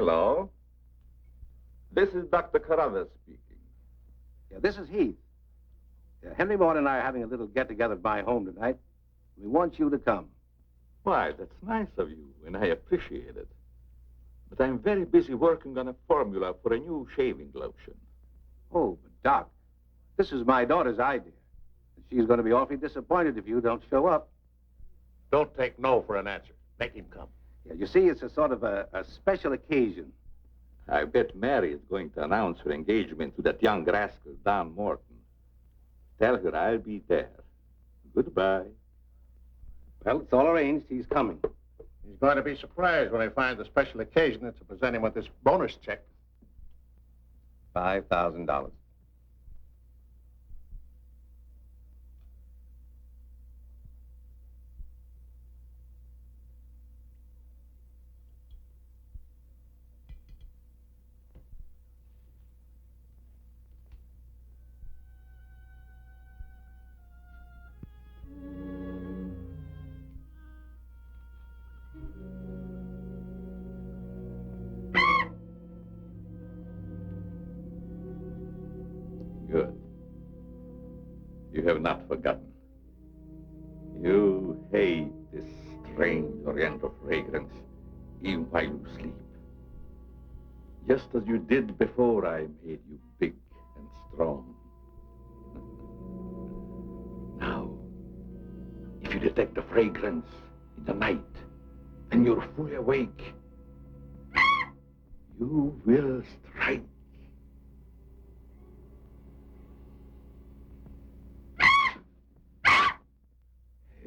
Hello. This is Dr. Carruthers speaking. Yeah, this is Heath. Yeah, Henry Morton and I are having a little get-together at my home tonight. We want you to come. Why, that's nice of you, and I appreciate it. But I'm very busy working on a formula for a new shaving lotion. Oh, but Doc, this is my daughter's idea. She's going to be awfully disappointed if you don't show up. Don't take no for an answer. Make him come. Yeah, you see, it's a sort of a special occasion. I bet Mary is going to announce her engagement to that young rascal, Don Morton. Tell her I'll be there. Goodbye. Well, it's all arranged. He's coming. He's going to be surprised when he finds the special occasion is to present him with this bonus check. $5,000. Good. You have not forgotten. You hate this strange oriental fragrance even while you sleep. Just as you did before I made you big and strong. Now, if you detect the fragrance in the night, and you're fully awake, you will strike.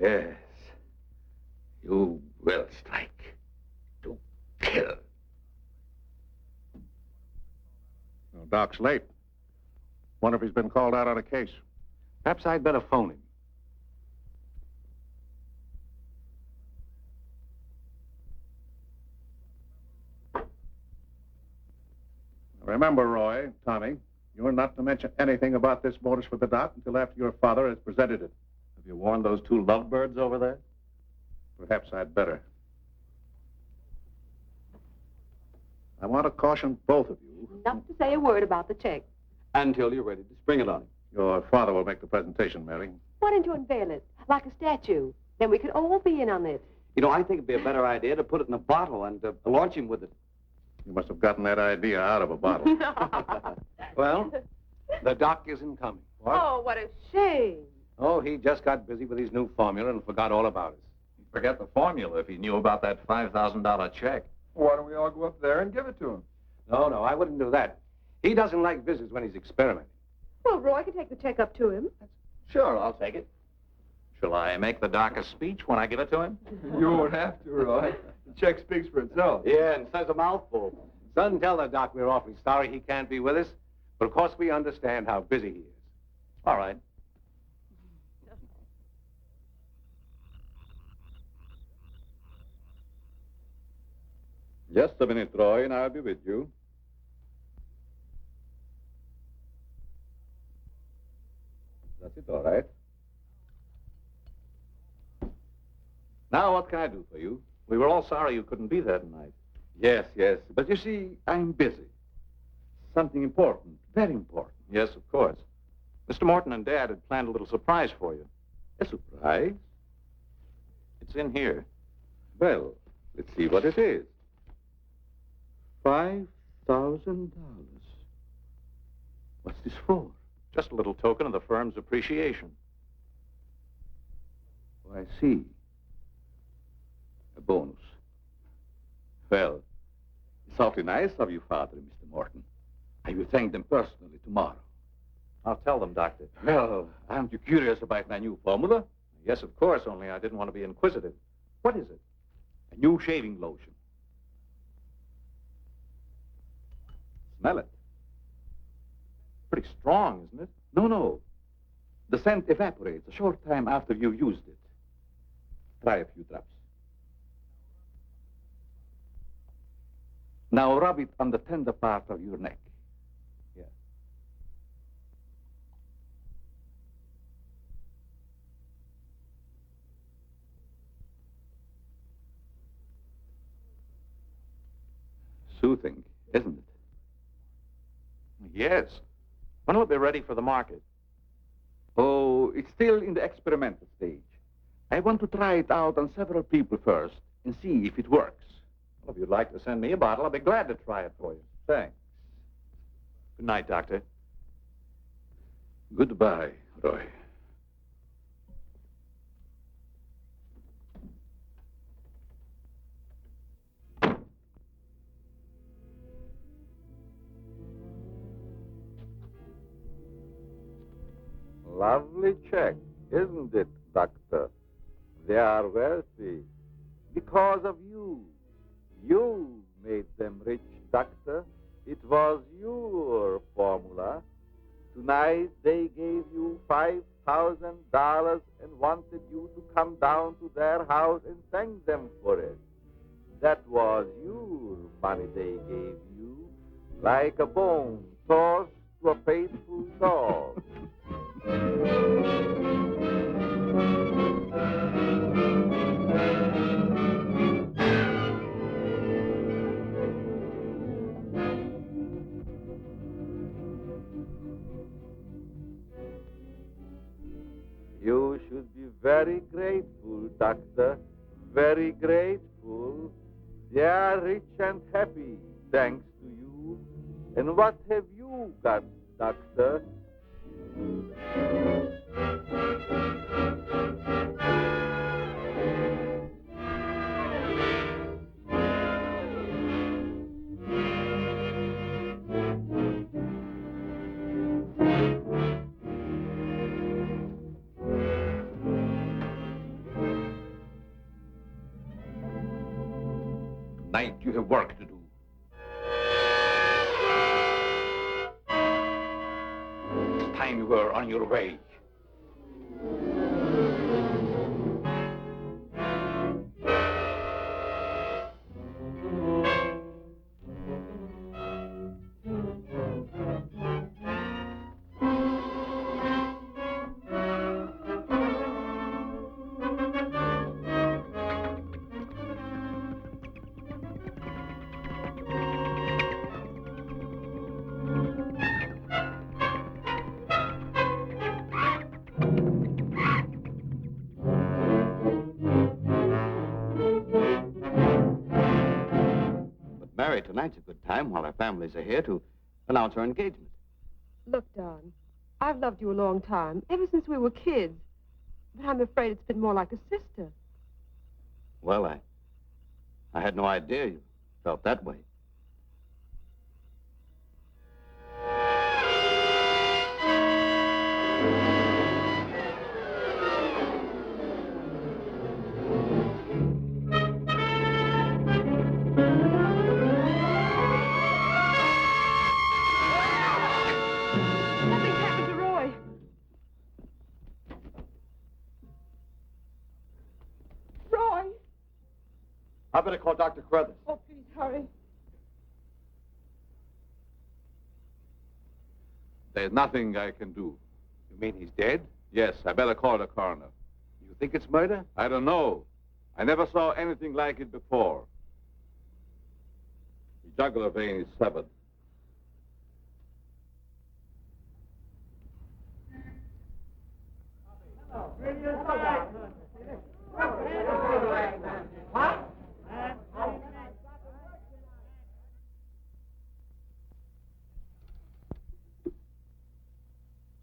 Yes, you will strike to kill. Well, Doc's late. Wonder if he's been called out on a case. Perhaps I'd better phone him. Remember, Roy, Tommy, you're not to mention anything about this bonus for the Doc until after your father has presented it. Have you warned those two lovebirds over there? Perhaps I'd better. I want to caution both of you. Not to say a word about the check. Until you're ready to spring it on him. Your father will make the presentation, Mary. Why don't you unveil it, like a statue? Then we could all be in on it. You know, I think it'd be a better idea to put it in a bottle and launch him with it. You must have gotten that idea out of a bottle. Well, the Doc isn't coming. What? Oh, what a shame. Oh, he just got busy with his new formula and forgot all about us. He'd forget the formula if he knew about that $5,000 check. Why don't we all go up there and give it to him? No, I wouldn't do that. He doesn't like visits when he's experimenting. Well, Roy can take the check up to him. Sure, I'll take it. Shall I make the Doc a speech when I give it to him? You won't have to, Roy. The check speaks for itself. Yeah, and says a mouthful. Son, tell the Doc we're awfully sorry he can't be with us, but of course we understand how busy he is. All right. Just a minute, Roy, and I'll be with you. That's it, all right. Now, what can I do for you? We were all sorry you couldn't be there tonight. Yes, but you see, I'm busy. Something important, very important. Yes, of course. Mr. Morton and Dad had planned a little surprise for you. A surprise? It's in here. Well, let's see what it is. $5,000. What's this for? Just a little token of the firm's appreciation. Oh, I see. A bonus. Well, it's awfully nice of you, Father and Mr. Morton. I will thank them personally tomorrow. I'll tell them, Doctor. Well, aren't you curious about my new formula? Yes, of course, only I didn't want to be inquisitive. What is it? A new shaving lotion. Smell it. Pretty strong, isn't it? No. The scent evaporates a short time after you've used it. Try a few drops. Now rub it on the tender part of your neck. Here. soothing, isn't it? Yes. When will it be ready for the market? Oh, it's still in the experimental stage. I want to try it out on several people first and see if it works. Well, if you'd like to send me a bottle, I'll be glad to try it for you. Thanks. Good night, Doctor. Goodbye, Roy. Lovely check, isn't it, Doctor? They are wealthy because of you. You made them rich, Doctor. It was your formula. Tonight they gave you $5,000 and wanted you to come down to their house and thank them for it. That was your money they gave you, like a bone tossed to a faithful dog. You should be very grateful, Doctor. Very grateful. They are rich and happy, thanks to you. And what have you got, Doctor? Tonight you have work to do. It's time you were on your way. Mary, tonight's a good time while our families are here to announce our engagement. Look, Don, I've loved you a long time, ever since we were kids. But I'm afraid it's been more like a sister. Well, I had no idea you felt that way. Something's happened to Roy. Roy! I better call Dr. Carruthers. Oh, please hurry. There's nothing I can do. You mean he's dead? Yes, I better call the coroner. You think it's murder? I don't know. I never saw anything like it before. The jugular vein is severed.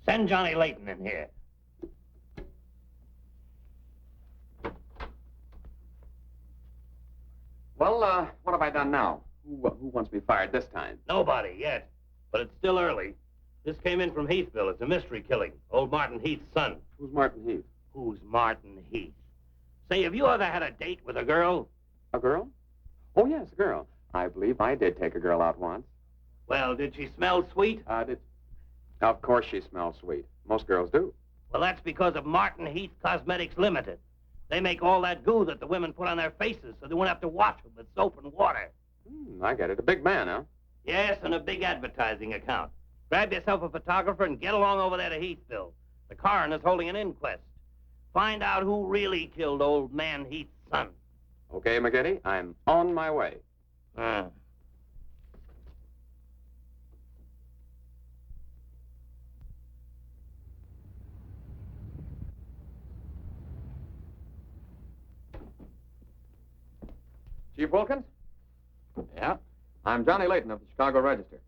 Send Johnny Layton in here. Well, what have I done now? Who wants me fired this time? Nobody yet, but it's still early. This came in from Heathville. It's a mystery killing. Old Martin Heath's son. Who's Martin Heath? Who's Martin Heath? Say, have you ever had a date with a girl? A girl? Oh, yes, a girl. I believe I did take a girl out once. Well, did she smell sweet? Of course she smells sweet. Most girls do. Well, that's because of Martin Heath Cosmetics Limited. They make all that goo that the women put on their faces so they won't have to wash them with soap and water. I get it. A big man, huh? Yes, and a big advertising account. Grab yourself a photographer and get along over there to Heathville. The coroner's holding an inquest. Find out who really killed old man Heath's son. Okay, McGinty, I'm on my way. Chief Wilkins? Yeah? I'm Johnny Layton of the Chicago Register.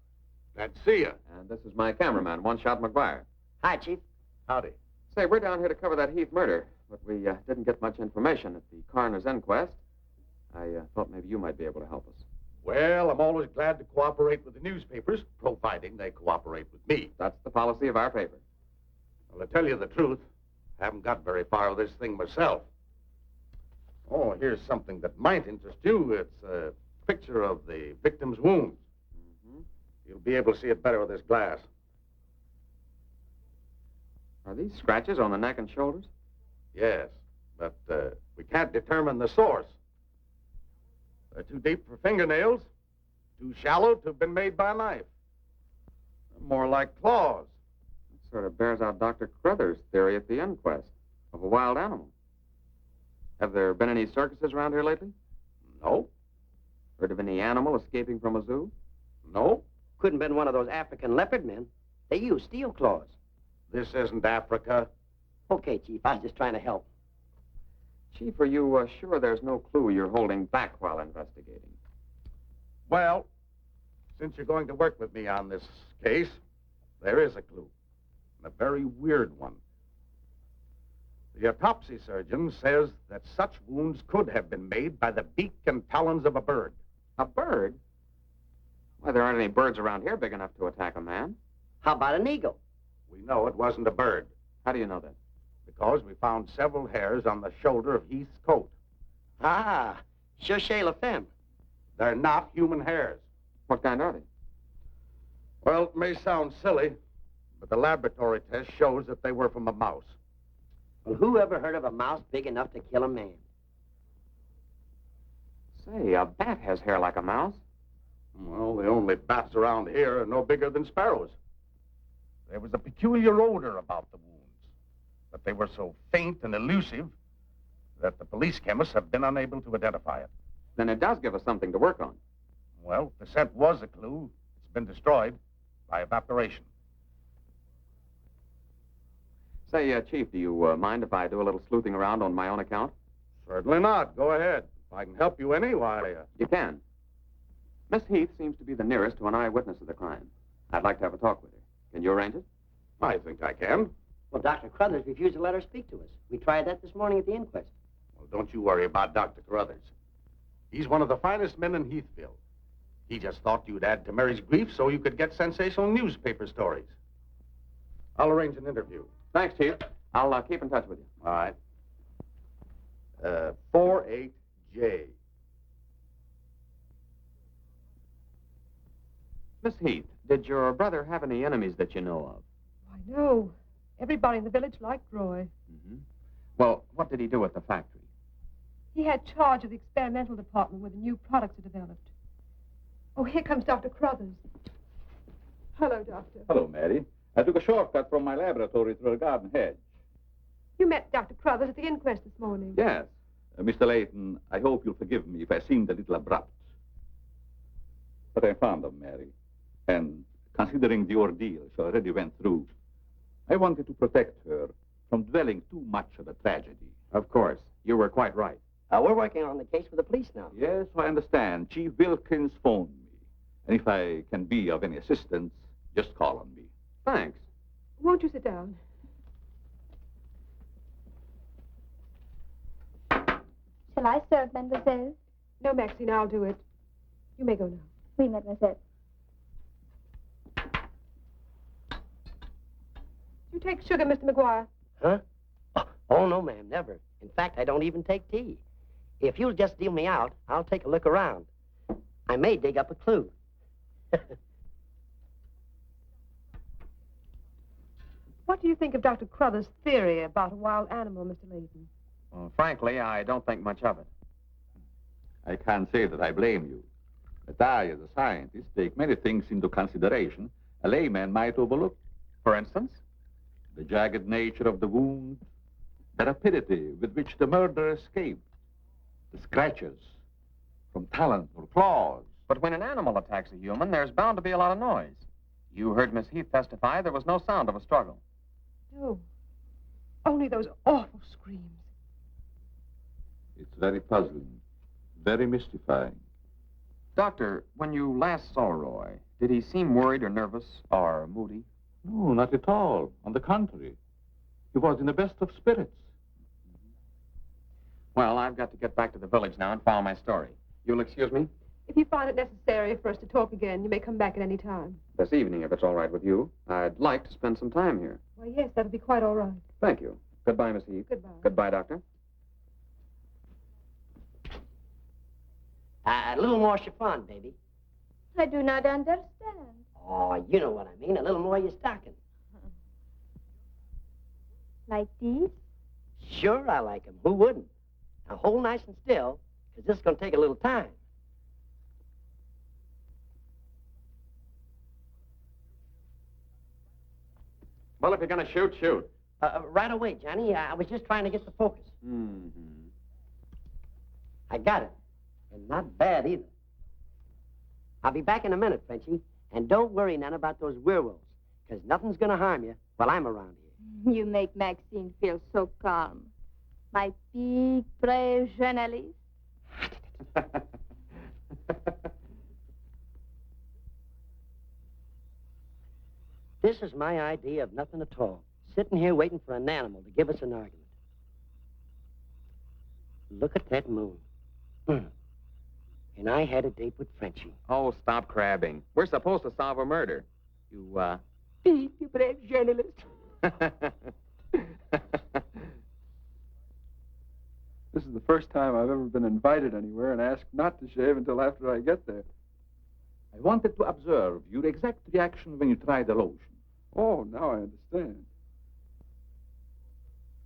Glad to see you. And this is my cameraman, One Shot McGuire. Hi, Chief. Howdy. Say, we're down here to cover that Heath murder, but we didn't get much information at the coroner's inquest. I thought maybe you might be able to help us. Well, I'm always glad to cooperate with the newspapers, providing they cooperate with me. That's the policy of our paper. Well, to tell you the truth, I haven't got very far with this thing myself. Oh, here's something that might interest you. It's a picture of the victim's wounds. You'll be able to see it better with this glass. Are these scratches on the neck and shoulders? Yes, but we can't determine the source. They're too deep for fingernails, too shallow to have been made by a knife. They're more like claws. That sort of bears out Dr. Crothers' theory at the inquest of a wild animal. Have there been any circuses around here lately? No, Heard of any animal escaping from a zoo? no, Couldn't have been one of those African leopard men. They use steel claws. this isn't Africa. Okay, Chief, I was just trying to help. Chief, are you sure there's no clue you're holding back while investigating? Well, since you're going to work with me on this case, there is a clue, and a very weird one. The autopsy surgeon says that such wounds could have been made by the beak and talons of a bird. A bird? Why, there aren't any birds around here big enough to attack a man. How about an eagle? We know it wasn't a bird How do you know that? because we found several hairs on the shoulder of Heath's coat. Ah, Cherchez la femme. They're not human hairs. What kind are they? Well, it may sound silly, but the laboratory test shows that they were from a mouse. Well, who ever heard of a mouse big enough to kill a man? Say, a bat has hair like a mouse. Well, the only bats around here are no bigger than sparrows. There was a peculiar odor about the wounds, but they were so faint and elusive that the police chemists have been unable to identify it. Then it does give us something to work on. Well, the scent was a clue. It's been destroyed by evaporation. Say, Chief, do you mind if I do a little sleuthing around on my own account? Certainly not. Go ahead. If I can help you any, why... You can. Miss Heath seems to be the nearest to an eyewitness of the crime. I'd like to have a talk with her. Can you arrange it? I think I can. Well, Dr. Crothers refused to let her speak to us. We tried that this morning at the inquest. Well, don't you worry about Dr. Carruthers. He's one of the finest men in Heathville. He just thought you'd add to Mary's grief so you could get sensational newspaper stories. I'll arrange an interview. Thanks, Chief. I'll keep in touch with you. All right. 48J. Miss Heath, did your brother have any enemies that you know of? I know. Everybody in the village liked Roy. Mm-hmm. Well, what did he do at the factory? He had charge of the experimental department where the new products are developed. Oh, here comes Dr. Crothers. Hello, Doctor. Hello, Mary. I took a shortcut from my laboratory through a garden hedge. You met Dr. Crothers at the inquest this morning. Yes. Mr. Layton, I hope you'll forgive me if I seemed a little abrupt. But I'm fond of Mary. And considering the ordeal she already went through, I wanted to protect her from dwelling too much on the tragedy. Of course. You were quite right. We're working on the case with the police now. Yes, I understand. Chief Wilkins phoned me. And if I can be of any assistance, just call on me. Thanks. Won't you sit down? Shall I serve, mademoiselle? No, Maxine, I'll do it. You may go now. Oui, mademoiselle. You take sugar, Mr. McGuire. Huh? Oh, no, ma'am, never. In fact, I don't even take tea. If you'll just deal me out, I'll take a look around. I may dig up a clue. What do you think of Dr. Crothers' theory about a wild animal, Mr. Layton? Well, frankly, I don't think much of it. I can't say that I blame you. But I, as a scientist, take many things into consideration a layman might overlook. For instance? The jagged nature of the wound, the rapidity with which the murderer escaped, the scratches from talons or claws. But when an animal attacks a human, there's bound to be a lot of noise. You heard Miss Heath testify there was no sound of a struggle. No. Only those awful screams. It's very puzzling. very mystifying. Doctor, when you last saw Roy, did he seem worried or nervous or moody? No, not at all. On the contrary. He was in the best of spirits. Well, I've got to get back to the village now and follow my story. You'll excuse me? If you find it necessary for us to talk again, you may come back at any time. This evening, if it's all right with you. I'd like to spend some time here. Well, yes, that'll be quite all right. Thank you. Goodbye, Miss Heath. Goodbye. Goodbye, Doctor. A little more chiffon, baby. I do not understand. Oh, you know what I mean. A little more of your stocking. Like these? Sure, I like 'em. Who wouldn't? Now, hold nice and still, because this is going to take a little time. Well, if you're going to shoot, shoot. Right away, Johnny. I was just trying to get the focus. Mm-hmm. I got it. And not bad, either. I'll be back in a minute, Frenchie. And don't worry none about those werewolves, because nothing's going to harm you while I'm around here. You make Maxine feel so calm. My big, brave journalist. This is my idea of nothing at all. Sitting here waiting for an animal to give us an argument. Look at that moon. And I had a date with Frenchie. Oh, stop crabbing. We're supposed to solve a murder. You, Big, brave journalist. This is the first time I've ever been invited anywhere and asked not to shave until after I get there. I wanted to observe your exact reaction when you tried the lotion. Oh, now I understand.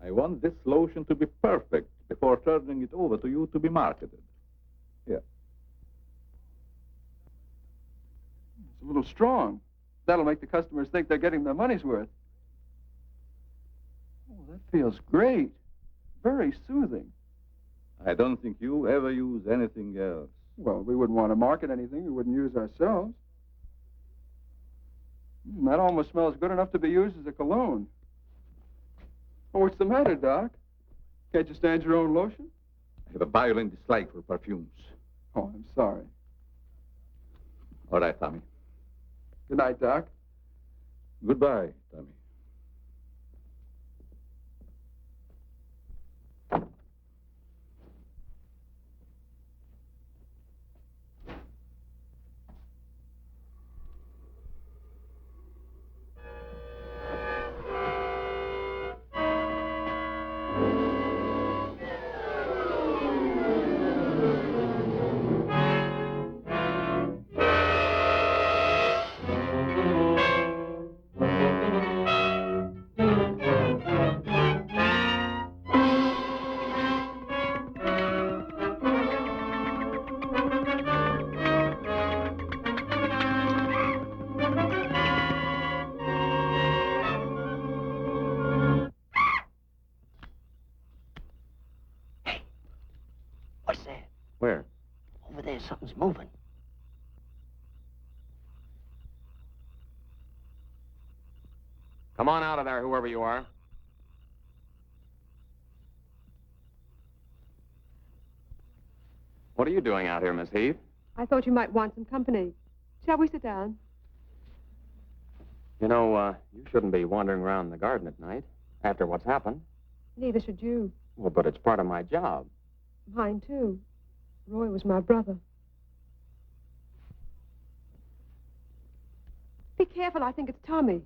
I want this lotion to be perfect before turning it over to you to be marketed. Here. It's a little strong. That'll make the customers think they're getting their money's worth. Oh, that feels great. Very soothing. I don't think you ever use anything else. Well, we wouldn't want to market anything we wouldn't use ourselves. That almost smells good enough to be used as a cologne. Oh, what's the matter, Doc? Can't you stand your own lotion? I have a violent dislike for perfumes. Oh, I'm sorry. All right, Tommy. Good night, Doc. Goodbye, Tommy. What's that? Where? Over there, something's moving. Come on out of there, whoever you are. What are you doing out here, Miss Heath? I thought you might want some company. Shall we sit down? You know, you shouldn't be wandering around the garden at night after what's happened. Neither should you. Well, but it's part of my job. Mine, too. Roy was my brother. Be careful, I think it's Tommy.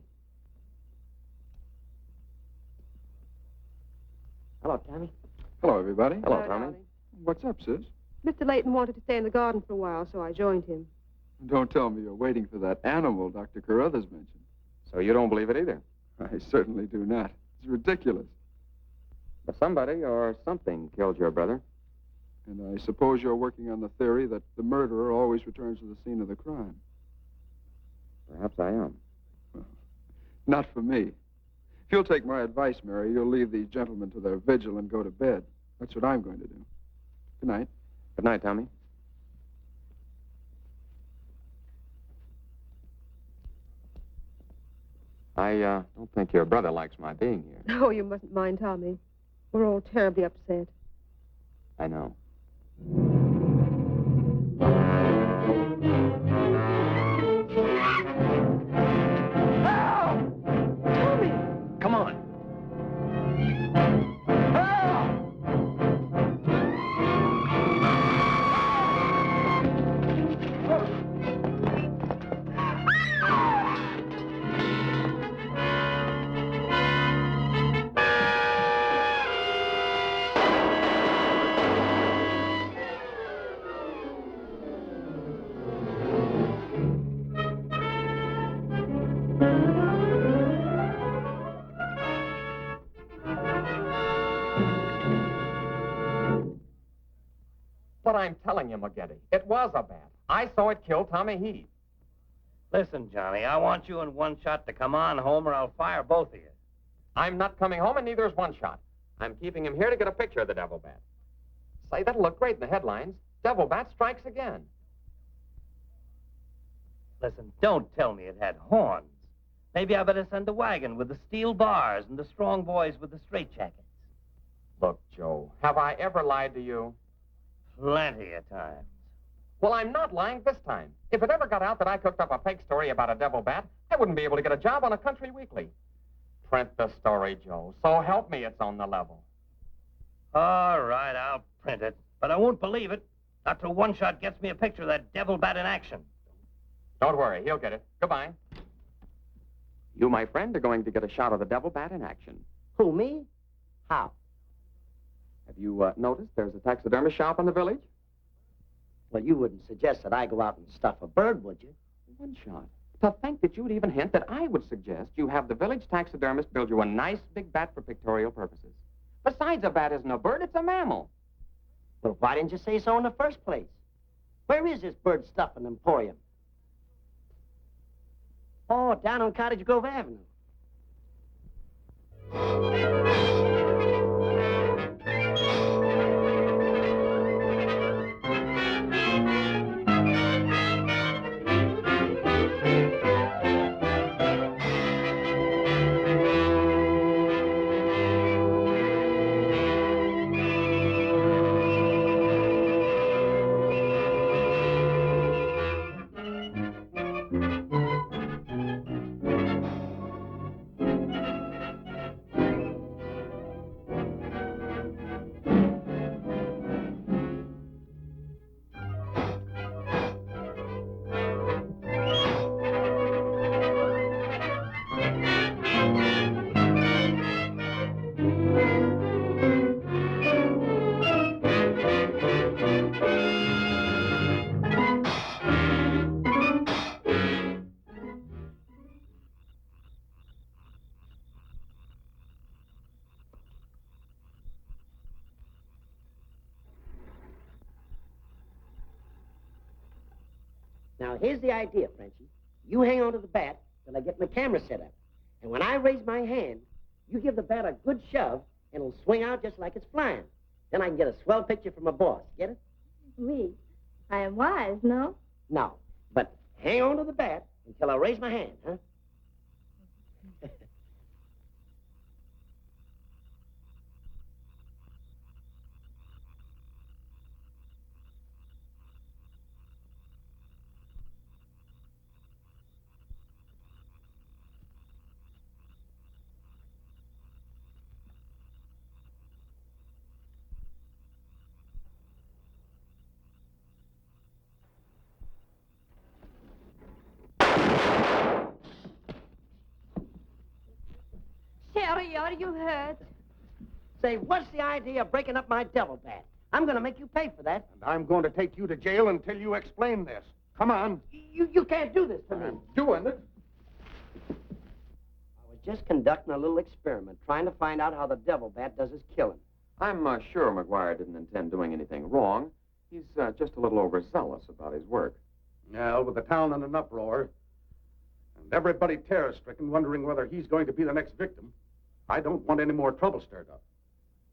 Hello, Tommy. Hello, everybody. Hello, Hello, Tommy. darling. What's up, sis? Mr. Layton wanted to stay in the garden for a while, so I joined him. Don't tell me you're waiting for that animal Dr. Carruthers mentioned. So you don't believe it either? I certainly do not. It's ridiculous. But somebody or something killed your brother. And I suppose you're working on the theory that the murderer always returns to the scene of the crime. Perhaps I am. Not for me. If you'll take my advice, Mary, you'll leave these gentlemen to their vigil and go to bed. That's what I'm going to do. Good night. Good night, Tommy. I don't think your brother likes my being here. Oh, you mustn't mind Tommy. We're all terribly upset. I know. what I'm telling you, McGinty. It was a bat. I saw it kill Tommy Heath. Listen, Johnny, I want you and One Shot to come on home or I'll fire both of you. I'm not coming home, and neither is One Shot. I'm keeping him here to get a picture of the Devil Bat. Say, that'll look great in the headlines. Devil Bat strikes again. Listen, don't tell me it had horns. Maybe I better send a wagon with the steel bars and the strong boys with the straitjackets. Look, Joe, have I ever lied to you? Plenty of times. Well, I'm not lying this time. If it ever got out that I cooked up a fake story about a Devil Bat, I wouldn't be able to get a job on a country weekly. Print the story, Joe. So help me, it's on the level. All right, I'll print it. But I won't believe it. Not till One Shot gets me a picture of that Devil Bat in action. Don't worry, he'll get it. Goodbye. You, my friend, are going to get a shot of the Devil Bat in action. Who, me? How? Have you noticed there's a taxidermist shop in the village? Well, you wouldn't suggest that I go out and stuff a bird, would you? One Shot. To think that you would even hint that I would suggest you have the village taxidermist build you a nice big bat for pictorial purposes. Besides, a bat isn't a bird, it's a mammal. Well, why didn't you say so in the first place? Where is this bird stuffing emporium? Oh, down on Cottage Grove Avenue. Now, here's the idea, Frenchie. You hang on to the bat till I get my camera set up. And when I raise my hand, you give the bat a good shove, and it'll swing out just like it's flying. Then I can get a swell picture from my boss. Get it? Oui. I am wise, no? No. But hang on to the bat until I raise my hand, huh? Sherry, are you hurt? Say, what's the idea of breaking up my devil bat? I'm going to make you pay for that. And I'm going to take you to jail until you explain this. Come on. You can't do this to me. I'm doing it. I was just conducting a little experiment, trying to find out how the devil bat does his killing. I'm sure McGuire didn't intend doing anything wrong. He's just a little overzealous about his work. Well, with the town in an uproar, and everybody terror-stricken, wondering whether he's going to be the next victim, I don't want any more trouble stirred up,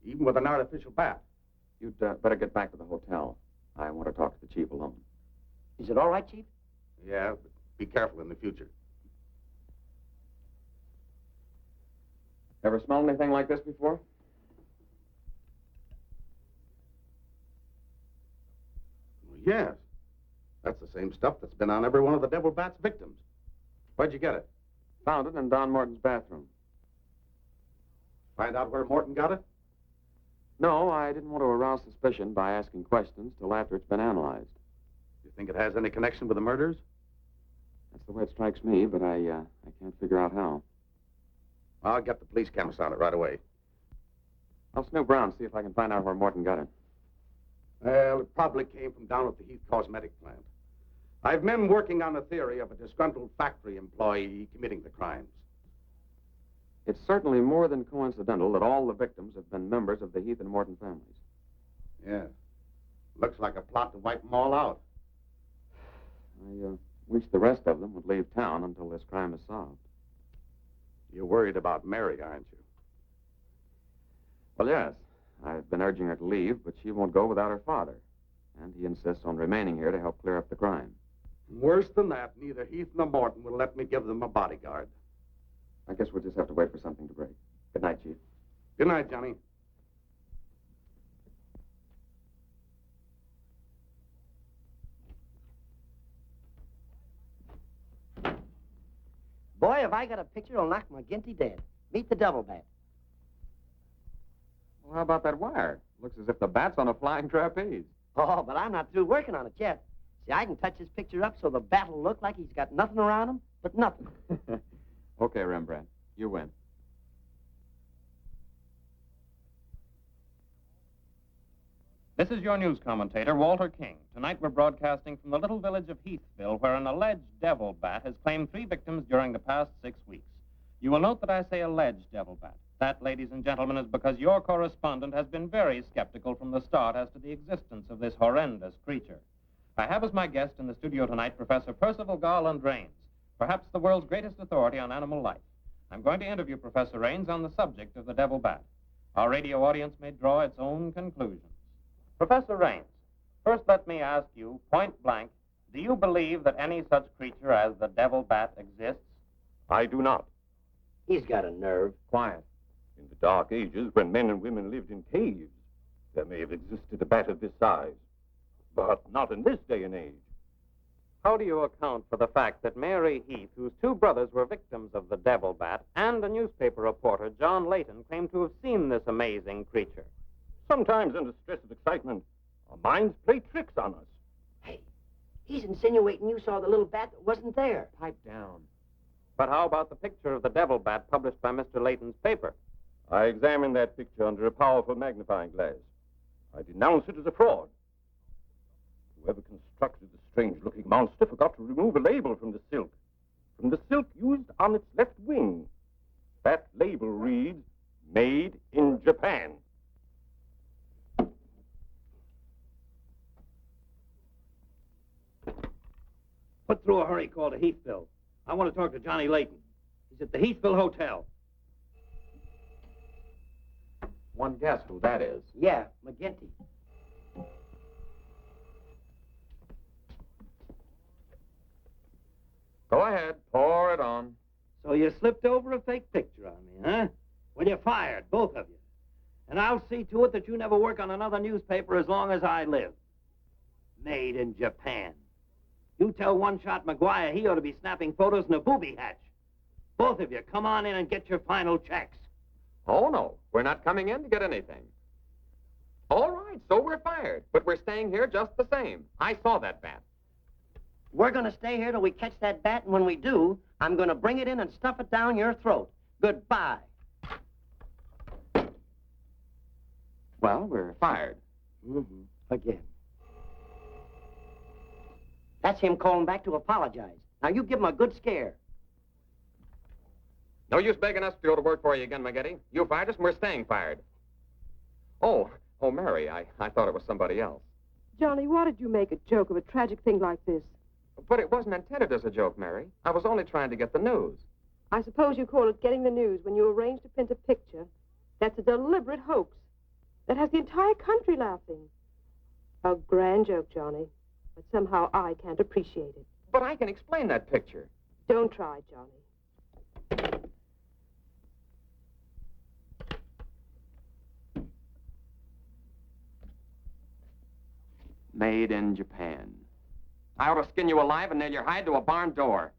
even with an artificial bat. You'd better get back to the hotel. I want to talk to the chief alone. Is it all right, Chief? Yeah, but be careful in the future. Ever smelled anything like this before? Yes. That's the same stuff that's been on every one of the Devil Bat's victims. Where'd you get it? Found it in Don Morton's bathroom. Find out where Morton got it? No, I didn't want to arouse suspicion by asking questions till after it's been analyzed. You think it has any connection with the murders? That's the way it strikes me, but I can't figure out how. I'll get the police cameras on it right away. I'll snoop around, see if I can find out where Morton got it. Well, it probably came from down at the Heath Cosmetic plant. I've men working on the theory of a disgruntled factory employee committing the crimes. It's certainly more than coincidental that all the victims have been members of the Heath and Morton families. Yeah. Looks like a plot to wipe them all out. I wish the rest of them would leave town until this crime is solved. You're worried about Mary, aren't you? Well, yes. I've been urging her to leave, but she won't go without her father. And he insists on remaining here to help clear up the crime. Worse than that, neither Heath nor Morton will let me give them a bodyguard. I guess we'll just have to wait for something to break. Good night, Chief. Good night, Johnny. Boy, if I got a picture, it'll knock McGinty dead. Meet the double bat. Well, how about that wire? Looks as if the bat's on a flying trapeze. Oh, but I'm not through working on it yet. See, I can touch this picture up so the bat will look like he's got nothing around him but nothing. Okay, Rembrandt. You win. This is your news commentator, Walter King. Tonight we're broadcasting from the little village of Heathville, where an alleged devil bat has claimed 3 victims during the past 6 weeks. You will note that I say alleged devil bat. That, ladies and gentlemen, is because your correspondent has been very skeptical from the start as to the existence of this horrendous creature. I have as my guest in the studio tonight Professor Percival Garland Rains, perhaps the world's greatest authority on animal life. I'm going to interview Professor Rains on the subject of the devil bat. Our radio audience may draw its own conclusions. Professor Rains, first let me ask you, point blank, do you believe that any such creature as the devil bat exists? I do not. He's got a nerve. Quiet. In the Dark Ages, when men and women lived in caves, there may have existed a bat of this size. But not in this day and age. How do you account for the fact that Mary Heath, whose 2 brothers were victims of the devil bat, and a newspaper reporter, John Layton, claim to have seen this amazing creature? Sometimes, under stress of excitement, our minds play tricks on us. Hey, he's insinuating you saw the little bat that wasn't there. Pipe down. But how about the picture of the devil bat published by Mr. Layton's paper? I examined that picture under a powerful magnifying glass. I denounce it as a fraud. Whoever constructed the strange-looking monster forgot to remove a label from the silk used on its left wing. That label reads, "Made in Japan." Put through a hurry call to Heathville. I want to talk to Johnny Layton. He's at the Heathville Hotel. One guess who that is. Yeah, McGinty. Go ahead. Pour it on. So you slipped over a fake picture on me, huh? Well, you're fired, both of you. And I'll see to it that you never work on another newspaper as long as I live. Made in Japan. You tell One-Shot McGuire he ought to be snapping photos in a booby hatch. Both of you, come on in and get your final checks. Oh, no. We're not coming in to get anything. All right, so we're fired. But we're staying here just the same. I saw that bat. We're going to stay here till we catch that bat, and when we do, I'm going to bring it in and stuff it down your throat. Goodbye. Well, we're fired. Mm-hmm. Again. That's him calling back to apologize. Now, you give him a good scare. No use begging us to go to work for you again, McGinty. You fired us, and we're staying fired. Oh, Mary, I thought it was somebody else. Johnny, why did you make a joke of a tragic thing like this? But it wasn't intended as a joke, Mary. I was only trying to get the news. I suppose you call it getting the news when you arrange to print a picture. That's a deliberate hoax that has the entire country laughing. A grand joke, Johnny, but somehow I can't appreciate it. But I can explain that picture. Don't try, Johnny. Made in Japan. I ought to skin you alive and nail your hide to a barn door.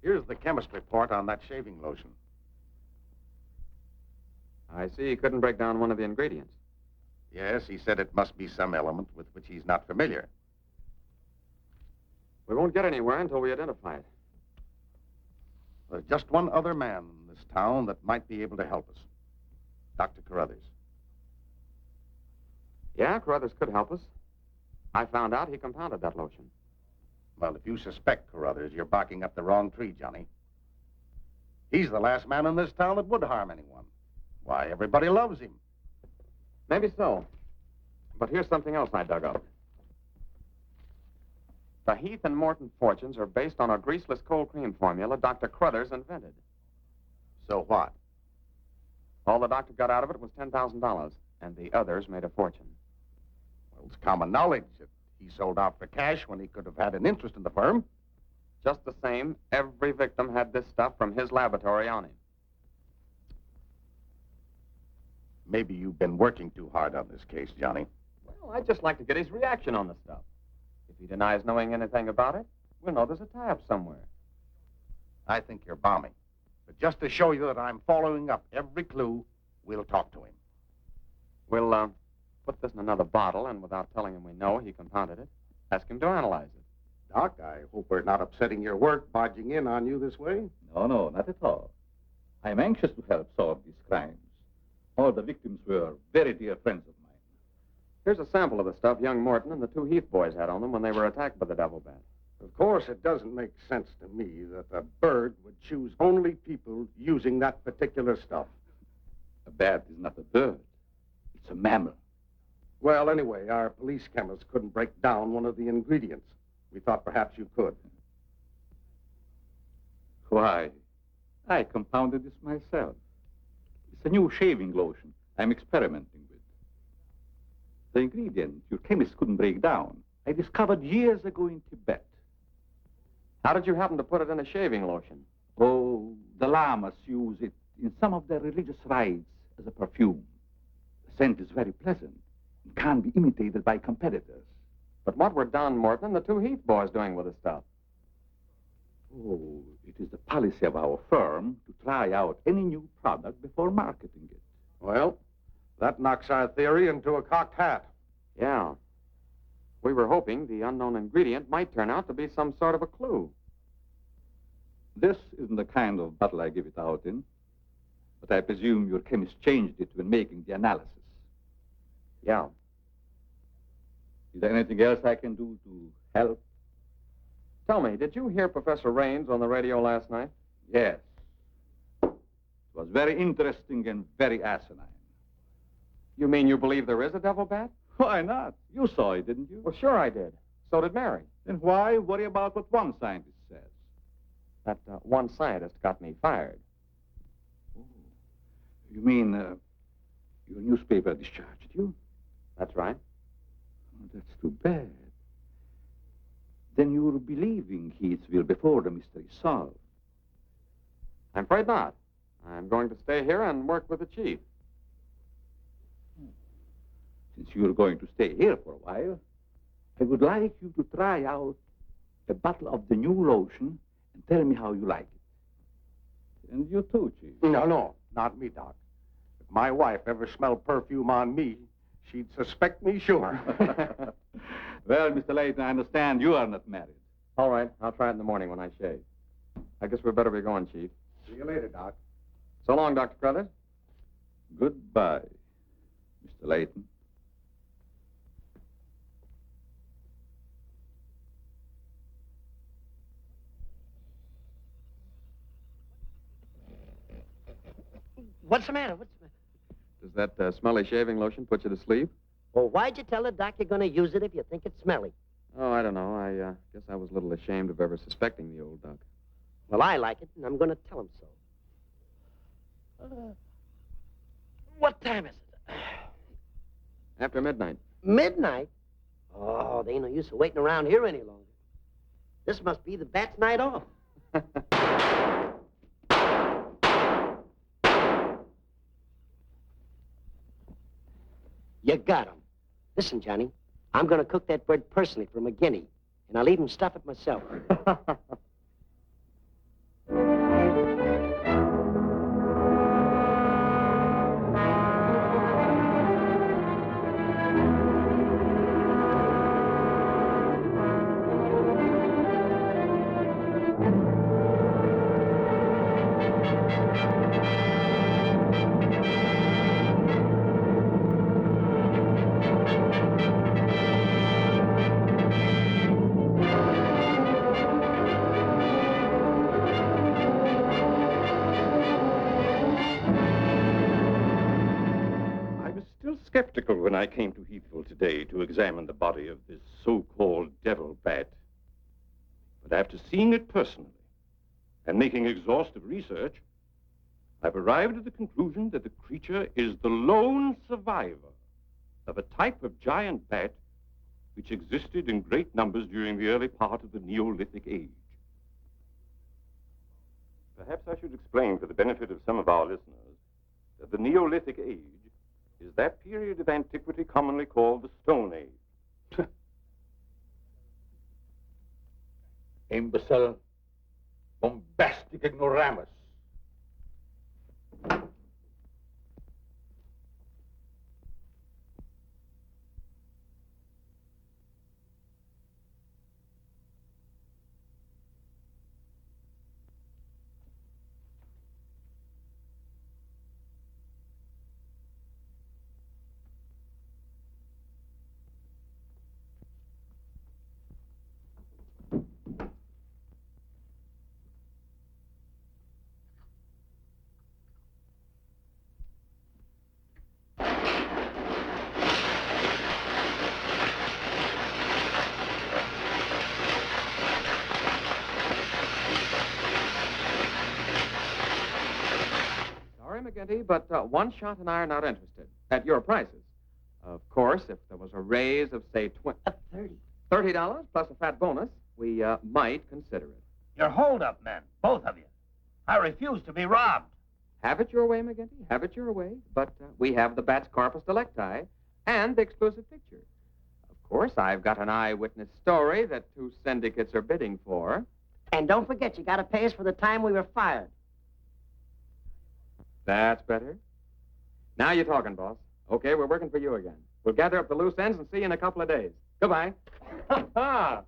Here's the chemist report on that shaving lotion. I see he couldn't break down one of the ingredients. Yes, he said it must be some element with which he's not familiar. We won't get anywhere until we identify it. There's just one other man in this town that might be able to help us. Dr. Carruthers. Yeah, Carruthers could help us. I found out he compounded that lotion. Well, if you suspect Carruthers, you're barking up the wrong tree, Johnny. He's the last man in this town that would harm anyone. Why, everybody loves him. Maybe so. But here's something else I dug up. The Heath and Morton fortunes are based on a greaseless cold cream formula Dr. Crothers invented. So what? All the doctor got out of it was $10,000, and the others made a fortune. Well, it's common knowledge that he sold out for cash when he could have had an interest in the firm. Just the same, every victim had this stuff from his laboratory on him. Maybe you've been working too hard on this case, Johnny. Well, I'd just like to get his reaction on the stuff. If he denies knowing anything about it, we'll know there's a tie-up somewhere. I think you're bombing. But just to show you that I'm following up every clue, we'll talk to him. We'll, put this in another bottle, and without telling him we know he compounded it, ask him to analyze it. Doc, I hope we're not upsetting your work barging in on you this way. No, no, not at all. I am anxious to help solve these crimes. All the victims were very dear friends of mine. Here's a sample of the stuff young Morton and the two Heath boys had on them when they were attacked by the devil bat. Of course, it doesn't make sense to me that a bird would choose only people using that particular stuff. A bat is not a bird. It's a mammal. Well, anyway, our police chemist couldn't break down one of the ingredients. We thought perhaps you could. Why, I compounded this myself. It's a new shaving lotion I'm experimenting with. The ingredient your chemist couldn't break down, I discovered years ago in Tibet. How did you happen to put it in a shaving lotion? Oh, the lamas use it in some of their religious rites as a perfume. The scent is very pleasant and can't be imitated by competitors. But what were Don Morton and the two Heath boys doing with the stuff? Oh, it is the policy of our firm to try out any new product before marketing it. Well, that knocks our theory into a cocked hat. Yeah. We were hoping the unknown ingredient might turn out to be some sort of a clue. This isn't the kind of bottle I give it out in, but I presume your chemist changed it when making the analysis. Yeah. Is there anything else I can do to help? Tell me, did you hear Professor Raines on the radio last night? Yes. It was very interesting and very asinine. You mean you believe there is a devil bat? Why not? You saw it, didn't you? Well, sure I did. So did Mary. Then why worry about what one scientist says? That one scientist got me fired. Oh. You mean your newspaper discharged you? That's right. Oh, that's too bad. Then you're believing Heathville before the mystery is solved. I'm afraid not. I'm going to stay here and work with the chief. Since you're going to stay here for a while, I would like you to try out a bottle of the new lotion and tell me how you like it. And you too, Chief. No, not me, Doc. If my wife ever smelled perfume on me, she'd suspect me sure. Well, Mr. Layton, I understand you are not married. All right, I'll try it in the morning when I shave. I guess we better be going, Chief. See you later, Doc. So long, Dr. Crothers. Goodbye, Mr. Layton. What's the matter? What's the matter? Does that smelly shaving lotion put you to sleep? Well, why'd you tell the doc you're going to use it if you think it's smelly? Oh, I don't know. I guess I was a little ashamed of ever suspecting the old duck. Well, I like it, and I'm going to tell him so. What time is it? After midnight. Midnight? Oh, there ain't no use of waiting around here any longer. This must be the bat's night off. You got him. Listen, Johnny, I'm going to cook that bird personally for McGinney, and I'll even stuff it myself. skeptical when I came to Heathville today to examine the body of this so-called devil bat. But after seeing it personally and making exhaustive research, I've arrived at the conclusion that the creature is the lone survivor of a type of giant bat which existed in great numbers during the early part of the Neolithic age. Perhaps I should explain for the benefit of some of our listeners that the Neolithic age is that period of antiquity commonly called the Stone Age. Imbecile, bombastic ignoramus. McGinty, but One Shot and I are not interested. At your prices. Of course, if there was a raise of, say, $30 plus a fat bonus, we might consider it. You're hold-up men, both of you. I refuse to be robbed. Have it your way, McGinty. Have it your way. But we have the bat's corpus delicti and the exclusive picture. Of course, I've got an eyewitness story that 2 syndicates are bidding for. And don't forget, you got to pay us for the time we were fired. That's better. Now you're talking, boss. Okay, we're working for you again. We'll gather up the loose ends and see you in a couple of days. Goodbye. Come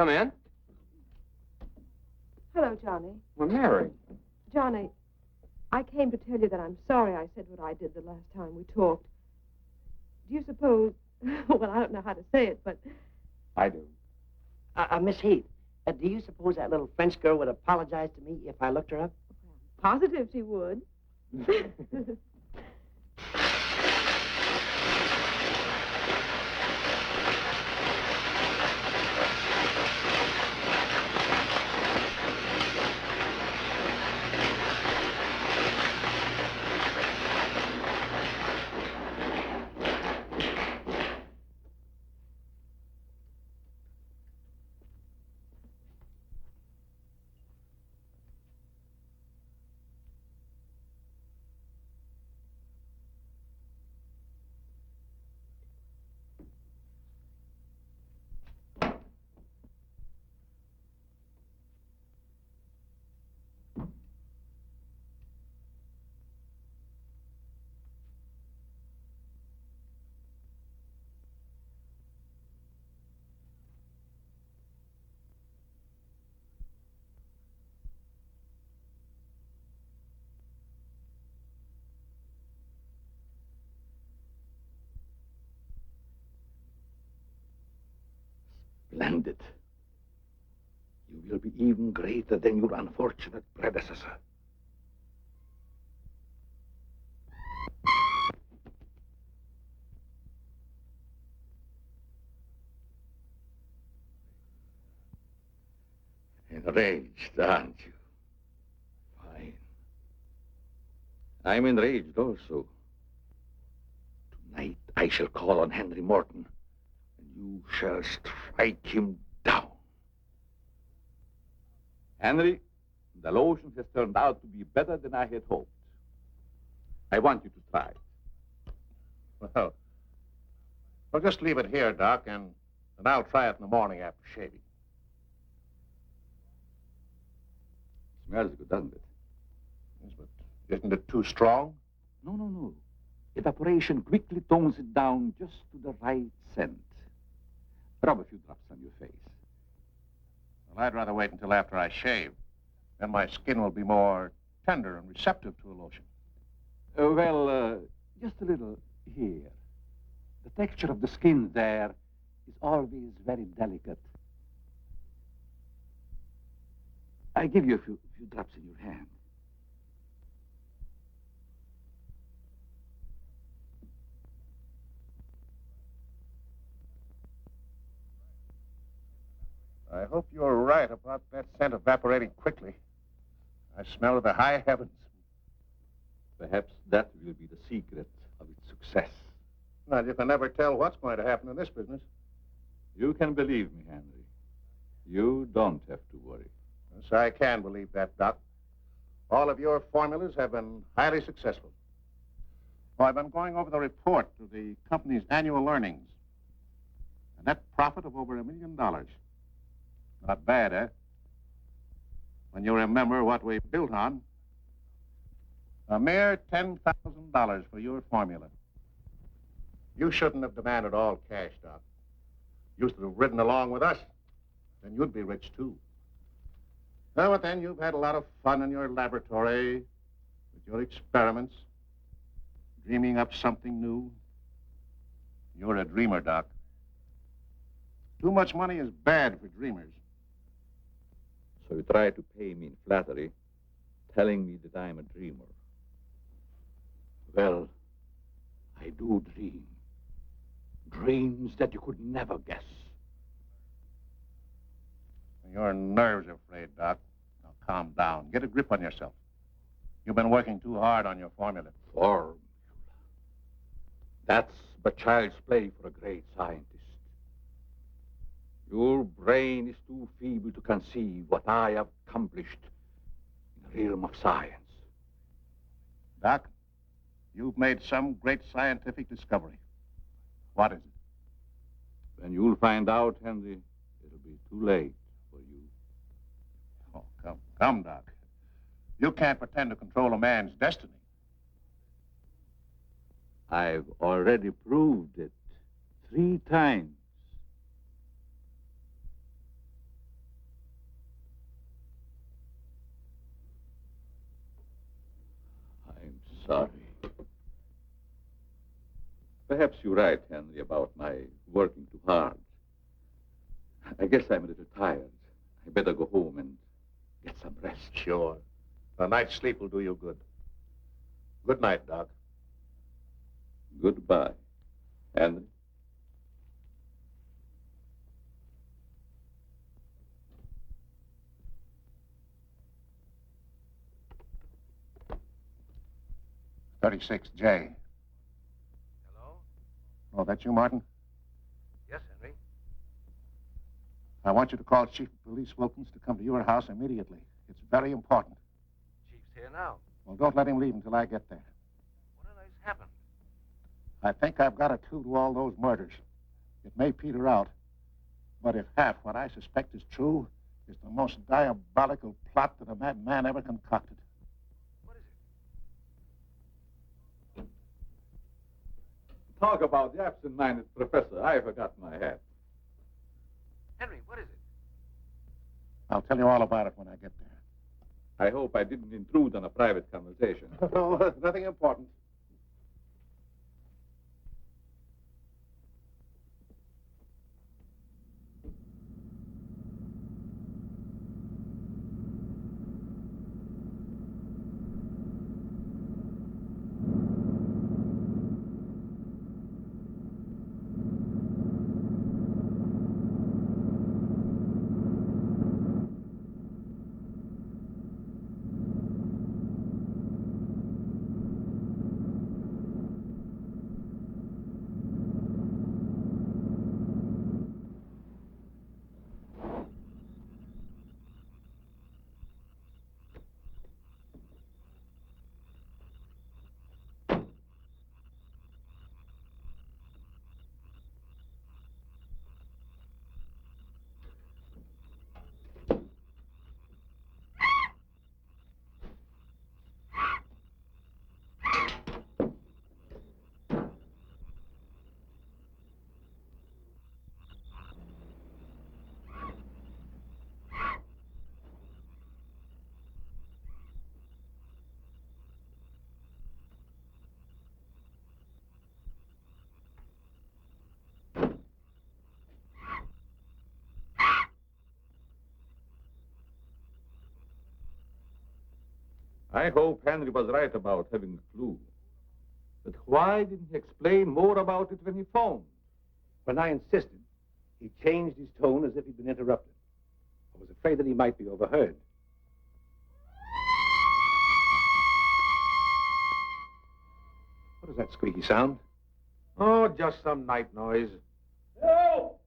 in. Hello, Johnny. Well, Mary. Johnny, I came to tell you that I'm sorry I said what I did the last time we talked. Do you suppose... well, I don't know how to say it, but... I do. Miss Heath, do you suppose that little French girl would apologize to me if I looked her up? Positive she would. Splendid. You will be even greater than your unfortunate predecessor. Enraged, aren't you? Fine. I'm enraged also. Tonight I shall call on Henry Morton. You shall strike him down. Henry, the lotion has turned out to be better than I had hoped. I want you to try it. Well, just leave it here, Doc, and I'll try it in the morning after shaving. Smells good, doesn't it? Yes, but isn't it too strong? No. Evaporation quickly tones it down just to the right scent. Rub a few drops on your face. Well, I'd rather wait until after I shave. Then my skin will be more tender and receptive to a lotion. Just a little here. The texture of the skin there is always very delicate. I give you a few drops in your hand. I hope you're right about that scent evaporating quickly. I smell the high heavens. Perhaps that will be the secret of its success. Well, you can never tell what's going to happen in this business. You can believe me, Henry. You don't have to worry. Yes, I can believe that, Doc. All of your formulas have been highly successful. Oh, I've been going over the report to the company's annual earnings. A net profit of over $1 million. Not bad, eh? When you remember what we built on. A mere $10,000 for your formula. You shouldn't have demanded all cash, Doc. You should have ridden along with us. Then you'd be rich, too. Well, but then you've had a lot of fun in your laboratory with your experiments, dreaming up something new. You're a dreamer, Doc. Too much money is bad for dreamers. So you try to pay me in flattery, telling me that I'm a dreamer. Well, I do dream. Dreams that you could never guess. Your nerves are frayed, Doc. Now calm down. Get a grip on yourself. You've been working too hard on your formula. Formula. That's but child's play for a great scientist. Your brain is too feeble to conceive what I have accomplished in the realm of science. Doc, you've made some great scientific discovery. What is it? When you'll find out, Henry, it'll be too late for you. Oh, come, Doc. You can't pretend to control a man's destiny. I've already proved it 3 times. I'm sorry. Perhaps you're right, Henry, about my working too hard. I guess I'm a little tired. I better go home and get some rest. Sure. A night's sleep will do you good. Good night, Doc. Goodbye, Henry. "36J. Hello? Oh, that's you, Martin? Yes, Henry. I want you to call Chief of Police Wilkins to come to your house immediately. It's very important. Chief's here now. Well, don't let him leave until I get there. What on earth's happened? I think I've got a clue to all those murders. It may peter out, but if half what I suspect is true, it's the most diabolical plot that a madman ever concocted. Talk about the absent-minded professor. I forgot my hat. Henry, what is it? I'll tell you all about it when I get there. I hope I didn't intrude on a private conversation. No, nothing important. I hope Henry was right about having a clue. But why didn't he explain more about it when he phoned? When I insisted, he changed his tone as if he'd been interrupted. I was afraid that he might be overheard. What is that squeaky sound? Oh, just some night noise. Help!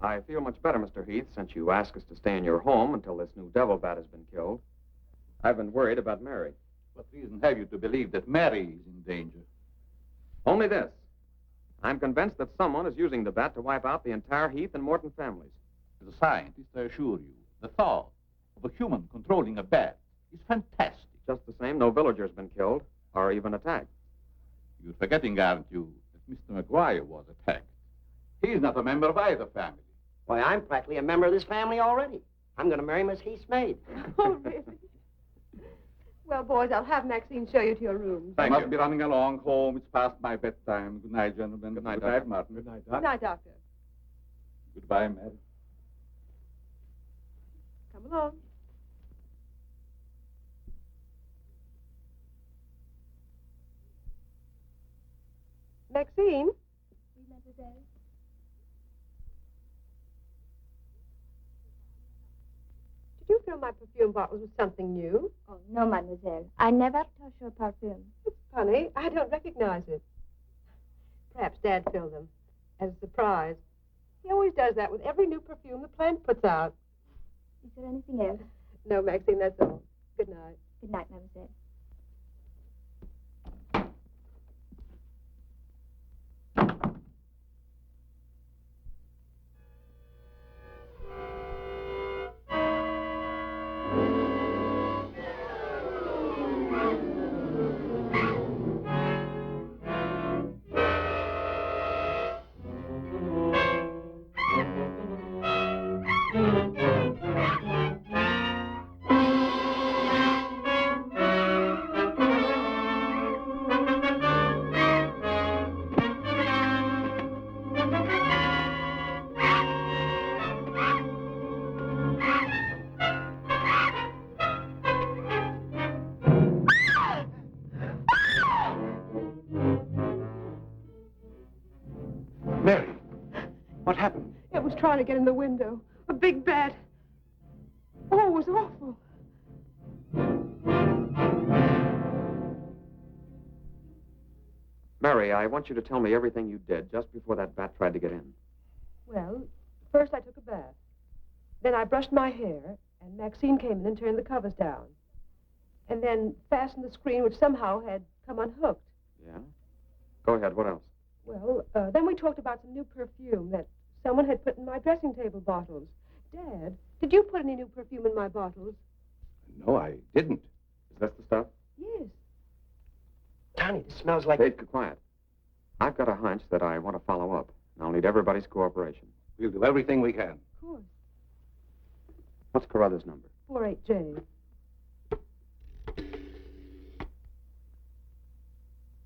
I feel much better, Mr. Heath, since you asked us to stay in your home until this new devil bat has been killed. I've been worried about Mary. What reason have you to believe that Mary is in danger? Only this. I'm convinced that someone is using the bat to wipe out the entire Heath and Morton families. As a scientist, I assure you, the thought of a human controlling a bat is fantastic. Just the same, no villager's been killed or even attacked. You're forgetting, aren't you, that Mr. McGuire was attacked. He's not a member of either family. Why, I'm practically a member of this family already. I'm going to marry Miss Heath's maid. Oh, really? Well, boys, I'll have Maxine show you to your room. I must be running along home. It's past my bedtime. Good night, gentlemen. Good night, Good night, Doctor. Martin. Good night, Good Doc. night, Doctor. Goodbye, Mary. Come along. Maxine? Did you fill my perfume bottles with something new? Oh, no, mademoiselle. I never touch your perfume. It's funny. I don't recognize it. Perhaps Dad filled them as a surprise. He always does that with every new perfume the plant puts out. Is there anything else? No, Maxine, that's all. Good night. Good night, mademoiselle. Mary, what happened? It was trying to get in the window. A big bat. Oh, it was awful. Mary, I want you to tell me everything you did just before that bat tried to get in. Well, first I took a bath. Then I brushed my hair, and Maxine came in and turned the covers down. And then fastened the screen, which somehow had come unhooked. Yeah? Go ahead. What else? Well, then we talked about some new perfume that someone had put in my dressing table bottles. Dad, did you put any new perfume in my bottles? No, I didn't. Is that the stuff? Yes. Tony, this smells like... Hey, quiet. I've got a hunch that I want to follow up, and I'll need everybody's cooperation. We'll do everything we can. Of course. What's Carruthers' number? 48J.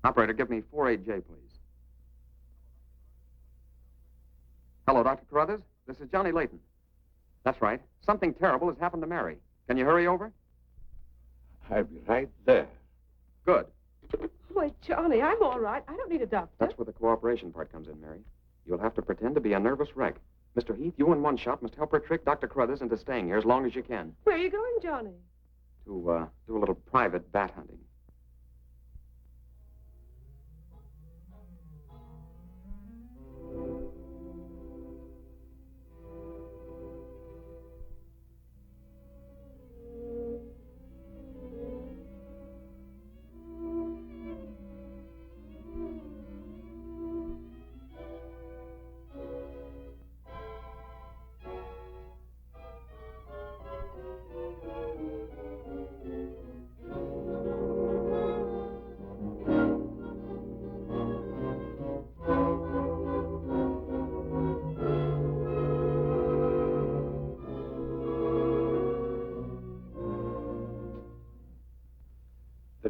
Operator, give me 48J, please. Hello, Dr. Carruthers. This is Johnny Layton. That's right. Something terrible has happened to Mary. Can you hurry over? I'll be right there. Good. Why, Johnny, I'm all right. I don't need a doctor. That's where the cooperation part comes in, Mary. You'll have to pretend to be a nervous wreck. Mr. Heath, you and One Shot must help her trick Dr. Carruthers into staying here as long as you can. Where are you going, Johnny? To, do a little private bat hunting.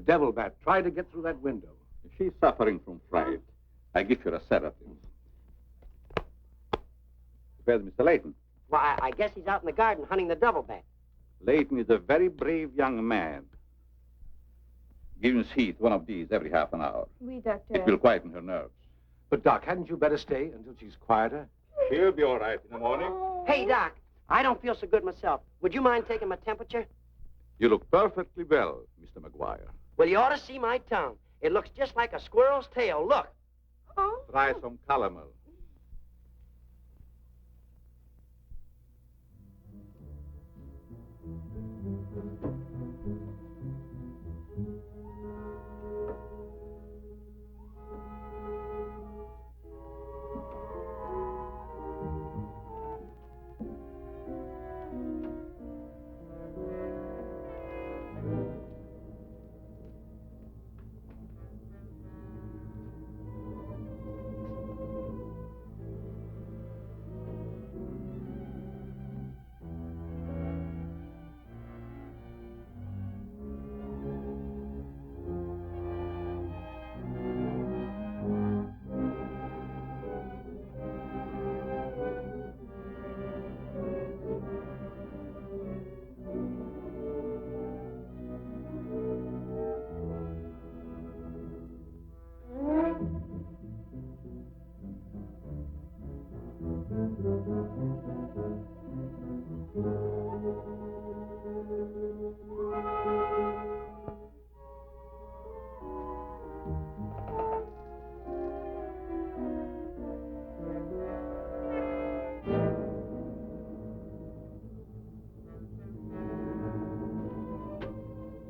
devil bat tried to get through that window. She's suffering from fright. I give her a sedative. Where's Mr. Layton? Why, I guess he's out in the garden hunting the devil bat. Layton is a very brave young man. Give Miss Heath one of these every half an hour. Oui, doctor. It will quieten her nerves. But, Doc, hadn't you better stay until she's quieter? She'll be all right in the morning. Hey, Doc, I don't feel so good myself. Would you mind taking my temperature? You look perfectly well, Mr. McGuire. Well, you ought to see my tongue. It looks just like a squirrel's tail. Look. Try some calomel.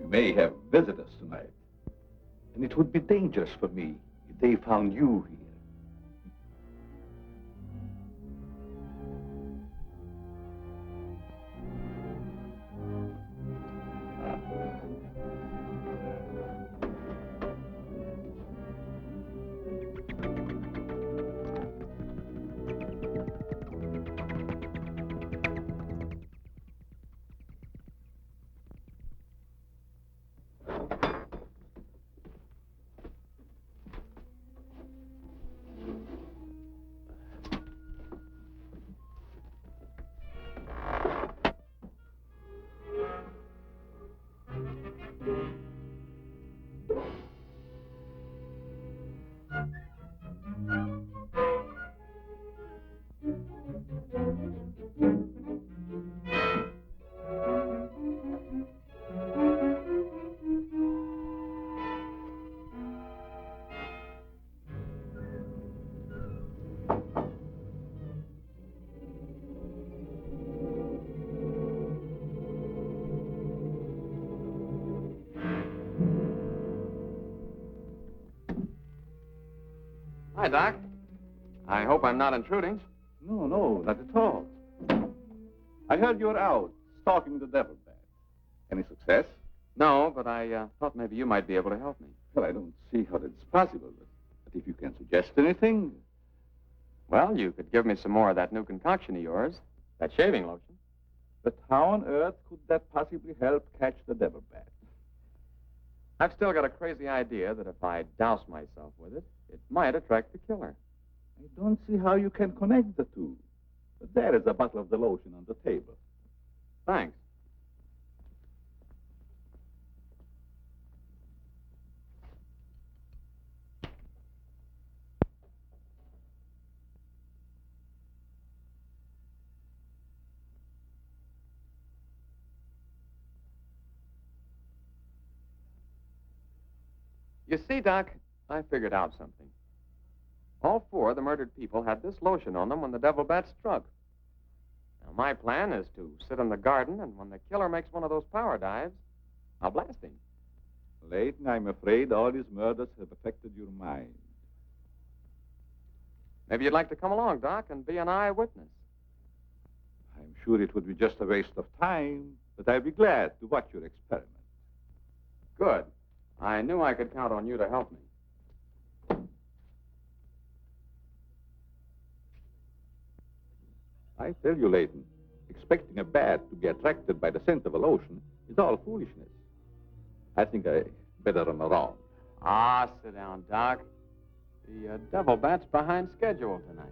May have visitors tonight. And it would be dangerous for me if they found you here. Hi, Doc. I hope I'm not intruding. No, no, not at all. I heard you were out stalking the devil bat. Any success? No, but I thought maybe you might be able to help me. Well, I don't see how that's possible. But if you can suggest anything... Well, you could give me some more of that new concoction of yours, that shaving lotion. But how on earth could that possibly help catch the devil bat? I've still got a crazy idea that if I douse myself with it, it might attract the killer. I don't see how you can connect the two. But there is a bottle of the lotion on the table. Thanks. You see, Doc, I figured out something. All four of the murdered people had this lotion on them when the devil bat struck. Now, my plan is to sit in the garden, and when the killer makes one of those power dives, I'll blast him. Layton, I'm afraid all these murders have affected your mind. Maybe you'd like to come along, Doc, and be an eyewitness. I'm sure it would be just a waste of time, but I'd be glad to watch your experiment. Good. I knew I could count on you to help me. I tell you, Layton, expecting a bat to be attracted by the scent of a lotion is all foolishness. I think I better run around. Ah, sit down, Doc. The Devil Bat's behind schedule tonight.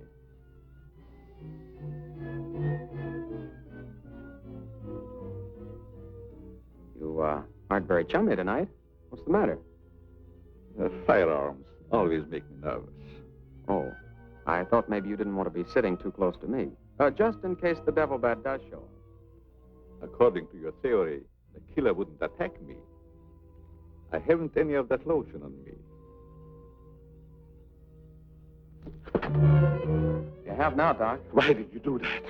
You aren't very chummy tonight. What's the matter? Firearms always make me nervous. Oh, I thought maybe you didn't want to be sitting too close to me. Just in case the Devil Bat does show up. According to your theory, the killer wouldn't attack me. I haven't any of that lotion on me. You have now, Doc. Why did you do that?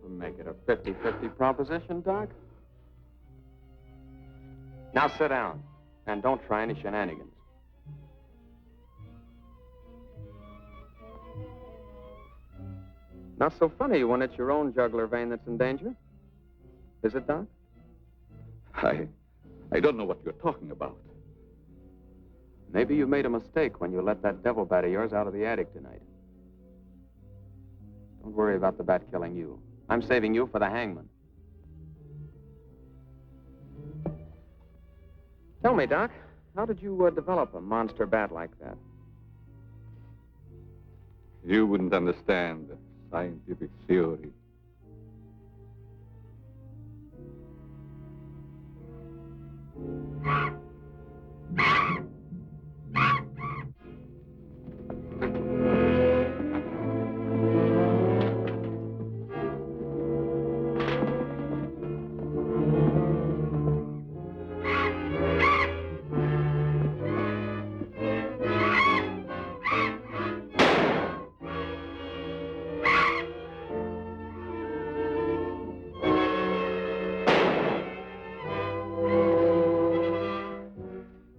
To make it a 50-50 proposition, Doc. Now sit down, and don't try any shenanigans. Not so funny when it's your own jugular vein that's in danger. Is it, Doc? I don't know what you're talking about. Maybe you made a mistake when you let that devil bat of yours out of the attic tonight. Don't worry about the bat killing you. I'm saving you for the hangman. Tell me, Doc, how did you develop a monster bat like that? You wouldn't understand the scientific theory.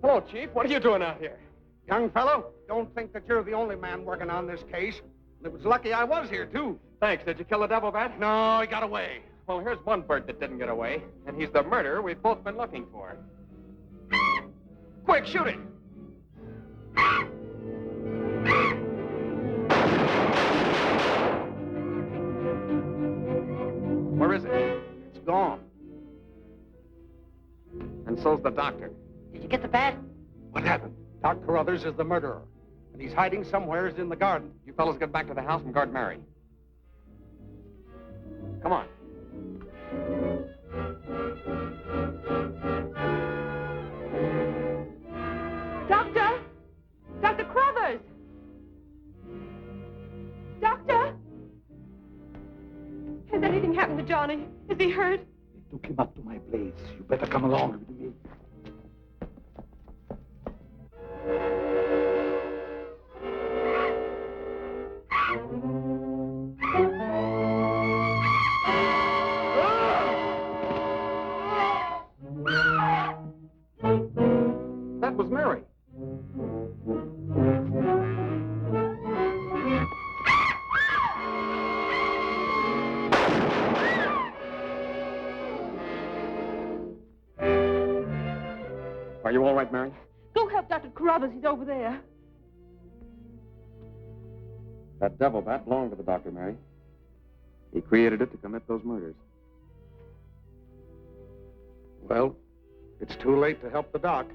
Hello, Chief. What are you doing out here? Young fellow, don't think that you're the only man working on this case. It was lucky I was here, too. Thanks. Did you kill the devil bat? No, he got away. Well, here's one bird that didn't get away, and he's the murderer we've both been looking for. Quick, shoot it! Where is it? It's gone. And so's the doctor. Did you get the bat? What happened? Doc Carruthers is the murderer, and he's hiding somewhere in the garden. You fellows get back to the house and guard Mary. Come on. Doctor! Dr. Crothers! Doctor! Has anything happened to Johnny? Is he hurt? They took him up to my place. You better come along with me. That was Mary. Are you all right, Mary? Go help Dr. Carruthers. He's over there. That devil bat belonged to the doctor, Mary. He created it to commit those murders. Well, it's too late to help the doc.